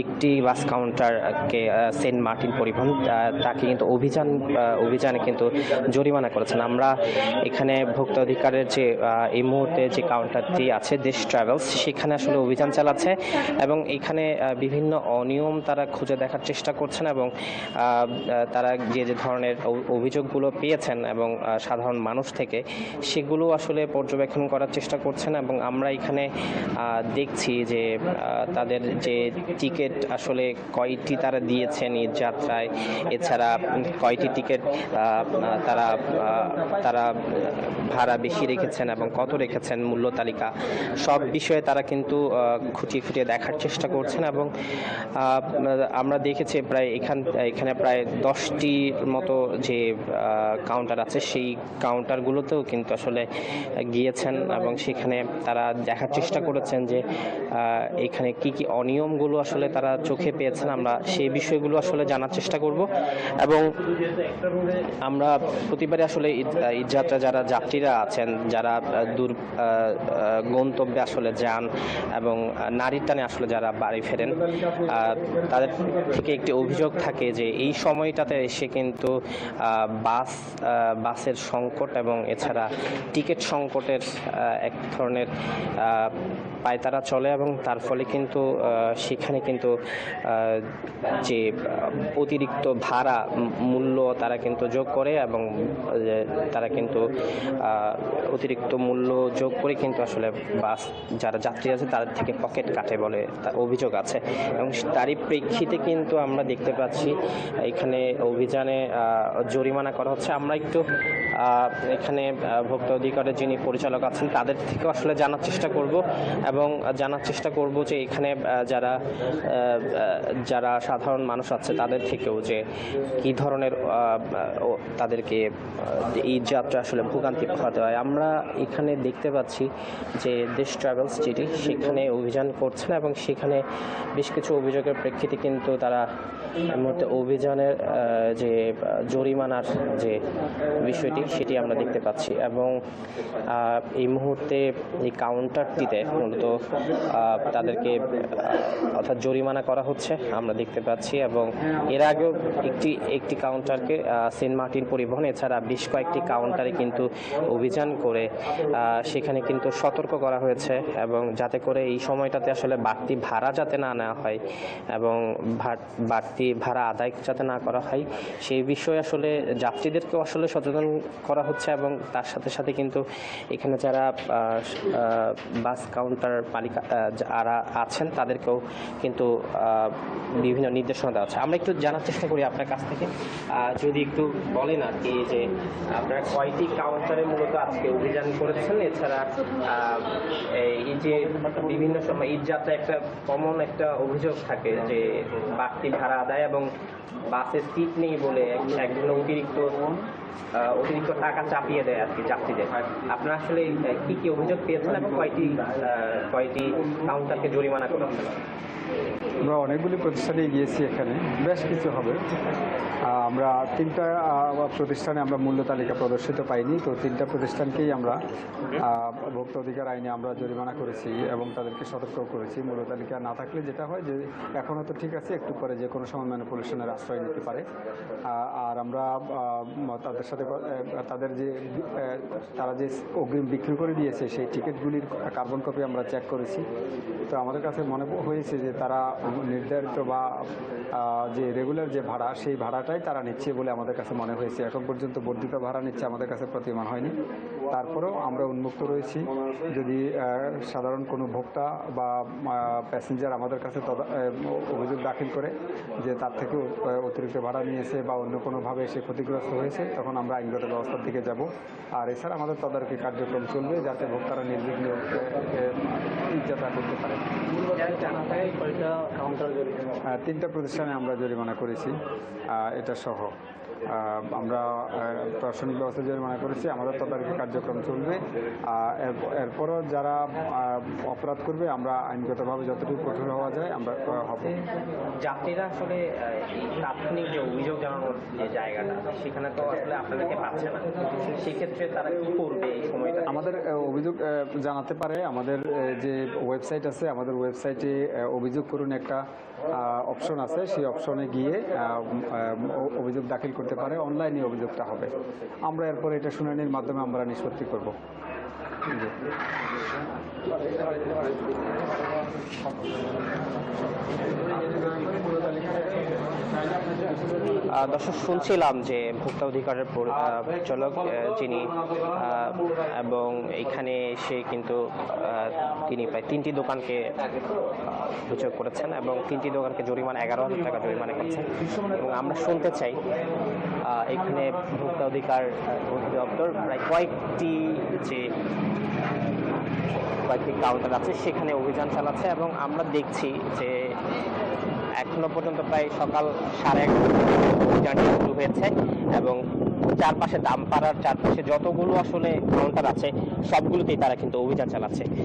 একটি বাস কাউন্টারকে Saint Martin পরিবহন তাকে কিন্তু অভিযানে কিন্তু জরিমানা করেছেন। আমরা এখানে ভোক্তা অধিকারের যে এই মুহূর্তে যে কাউন্টারটি আছে দেশ ট্রাভেলস, সেখানে আসলে অভিযান চালাচ্ছে এবং এখানে বিভিন্ন অনিয়ম তারা খুঁজে দেখার চেষ্টা করছেন এবং তারা যে ধরনের অভিযোগগুলো পেয়েছেন এবং সাধারণ মানুষ থেকে সেগুলো আসলে পর্যবেক্ষণ করার চেষ্টা করছেন। এবং আমরা এখানে দেখছি যে তাদের যে টিকিট আসলে কয়টি তারা দিয়েছেন ঈদ যাত্রায়, এছাড়া কয়টি টিকিট তারা তারা ভাড়া বেশি রেখেছেন এবং কত রেখেছেন, মূল্য তালিকা সব বিষয়ে তারা কিন্তু খুঁটিয়ে খুঁটিয়ে দেখার চেষ্টা করছেন। এবং আমরা দেখেছি প্রায় এখানে প্রায় 10টি মতো যে কাউন্টার আছে সেই কাউন্টারগুলোতেও কিন্তু আসলে গিয়েছেন এবং সেখানে তারা দেখার চেষ্টা করেছেন যে এখানে কি কি অনিয়মগুলো আসলে তারা চোখে পেয়েছেন। আমরা সেই বিষয়গুলো আসলে জানার চেষ্টা করব এবং আমরা প্রতিবারে আসলে ঈদযাত্রা যারা যাত্রীরা আছেন, যারা দূর গন্তব্যে আসলে যান এবং নারীর টানে আসলে যারা বাড়ি ফেরেন, তাদের থেকে একটি অভিযোগ থাকে যে এই সময়টাতে এসে কিন্তু বাসের সংকট এবং এছাড়া টিকিট সংকটের এক ধরনের পায়তারা চলে এবং তার ফলে কিন্তু সেখানে কিন্তু যে অতিরিক্ত ভাড়া মূল্য তারা কিন্তু যোগ করে এবং তারা কিন্তু অতিরিক্ত মূল্য যোগ করে কিন্তু আসলে বাস যারা যাত্রী আছে তাদের থেকে পকেট কাটে বলে তার অভিযোগ আছে। এবং তারই প্রেক্ষিতে কিন্তু আমরা দেখতে পাচ্ছি এখানে অভিযানে জরিমানা করা হচ্ছে। আমরা একটু এখানে ভোক্তা অধিকারের যিনি পরিচালক আছেন তাদের থেকে আসলে জানার চেষ্টা করব এবং জানার চেষ্টা করব যে এখানে যারা সাধারণ মানুষ আছে তাদের থেকেও যে কী ধরনের তাদেরকে এই যাত্রা আসলে ভোগান্তি পোহাতে হয়। আমরা এখানে দেখতে পাচ্ছি যে দেশ ট্রাভেলস যেটি সেখানে অভিযান করছেন এবং সেখানে বেশ কিছু অভিযোগের প্রেক্ষিতে কিন্তু তারা এই মুহূর্তে অভিযানের যে জরিমানার যে বিষয়টি সেটি আমরা দেখতে পাচ্ছি। এবং এই মুহূর্তে এই কাউন্টারটিতে মূলত তাদেরকে অর্থাৎ জরিমানা করা হচ্ছে আমরা দেখতে পাচ্ছি। এবং এর আগেও একটি কাউন্টারকে সেন্ট মার্টিন পরিবহন এছাড়া বেশ কয়েকটি কাউন্টারে কিন্তু অভিযান করে সেখানে কিন্তু সতর্ক করা হয়েছে এবং যাতে করে এই সময়টাতে আসলে বাড়তি ভাড়া যাতে না নেওয়া হয় এবং বাড়তি ভাড়া আদায় যাতে না করা হয় সেই বিষয়ে আসলে যাত্রীদেরকেও আসলে সচেতন করা হচ্ছে। এবং তার সাথে সাথে কিন্তু এখানে যারা বাস কাউন্টার পালিকা যারা আছেন তাদেরকেও কিন্তু বিভিন্ন নির্দেশনা দেওয়া হচ্ছে। আমরা একটু জানার চেষ্টা করি আপনার কাছ থেকে, যদি একটু বলেন আর কি যে আপনারা কয়টি কাউন্টারে মূলত আজকে অভিযান করেছেন, এছাড়া এই যে বিভিন্ন সময় ঈদ যাত্রা একটা কমন একটা অভিযোগ থাকে যে বাড়তি ভাড়া আদায় এবং বাসে সিট নেই বলে একজন অতিরিক্ত টাকা চাপিয়ে দেয় আর কি যাত্রীদের। আপনারা আসলে কি কি অভিযোগ পেয়েছেন এবং কয়টি কাউন্টারকে জরিমানা করা হচ্ছে? আমরা অনেকগুলি প্রতিষ্ঠানে গিয়েছি, এখানে বেশ কিছু হবে। আমরা 3টা প্রতিষ্ঠানে আমরা মূল্য তালিকা প্রদর্শিত পাইনি, তো 3টা প্রতিষ্ঠানকেই আমরা ভোক্তা অধিকার আইনে আমরা জরিমানা করেছি এবং তাদেরকে সতর্ক করেছি। মূল্য তালিকা না থাকলে যেটা হয় যে এখনও তো ঠিক আছে, একটু পরে যে কোনো সময় ম্যানিপুলেশনের আশ্রয় নিতে পারে। আর আমরা তাদের সাথে তারা যে অগ্রিম বিক্রি করে দিয়েছে সেই টিকিটগুলির কার্বন কপি আমরা চেক করেছি। তো আমাদের কাছে মনে হয়েছে যে তারা নির্ধারিত বা যে রেগুলার যে ভাড়া সেই ভাড়াটাই তারা নিচ্ছে বলে আমাদের কাছে মনে হয়েছে। এখন পর্যন্ত বর্ধিত ভাড়া নিচ্ছে আমাদের কাছে প্রতিমান হয়নি। তারপরেও আমরা উন্মুক্ত রয়েছি, যদি সাধারণ কোনো ভোক্তা বা প্যাসেঞ্জার আমাদের কাছে অভিযোগ দাখিল করে যে তার থেকে অতিরিক্ত ভাড়া নিয়েছে বা অন্য কোনোভাবে সে ক্ষতিগ্রস্ত হয়েছে, তখন আমরা আইনগত ব্যবস্থার দিকে যাব। আর এছাড়া আমাদের তদারকি কার্যক্রম চলবে যাতে ভোক্তারা নির্বিঘ্নে যাত্রা করতে পারে। 3টা প্রতিষ্ঠানে আমরা জরিমানা করেছি এটা সহ। আমরা প্রশাসনিক ব্যবস্থা জরিমানা করেছি, আমাদের তদারকি কার্যক্রম চলবে। এরপরও যারা অপরাধ করবে আমরা আইনগতভাবে যতটুকু কঠোর হওয়া যায় আমরা হব। যাত্রীরা আসলে এই তাৎক্ষণিক যে অভিযোগ জানানোর যে জায়গাটা সেখানে তো আসলে আপনাদেরকে পাচ্ছে না, সেক্ষেত্রে তারা কি করবে এই সময়টা? আমাদের অভিযোগ জানাতে পারে, আমাদের যে ওয়েবসাইট আছে, আমাদের ওয়েবসাইটে অভিযোগ করুন একটা অপশন আছে, সেই অপশনে গিয়ে অভিযোগ দাখিল করতে পারে, অনলাইনে অভিযোগটা হবে। আমরা এরপর এটা শুনানির মাধ্যমে আমরা নিষ্পত্তি করব। দর্শক, শুনছিলাম যে ভোক্তা অধিকারের পরিচালক যিনি এবং এখানে সে কিন্তু তিনি প্রায় 3টি দোকানকে অভিযোগ করেছেন এবং 3টি দোকানকে জরিমানা 11,000 টাকা জরিমানা করেছেন। এবং আমরা শুনতে চাই এখানে ভোক্তা অধিকার অধিদপ্তর প্রায় কয়েকটি কাউন্টার আছে সেখানে অভিযান চালাচ্ছে এবং আমরা দেখছি যে এখনো পর্যন্ত প্রায় সকাল 11:30 অভিযানটি শুরু হয়েছে এবং চারপাশে দামপাড়ার চারপাশে যতগুলো আসলে কাউন্টার আছে সবগুলোতেই তারা কিন্তু অভিযান চালাচ্ছে।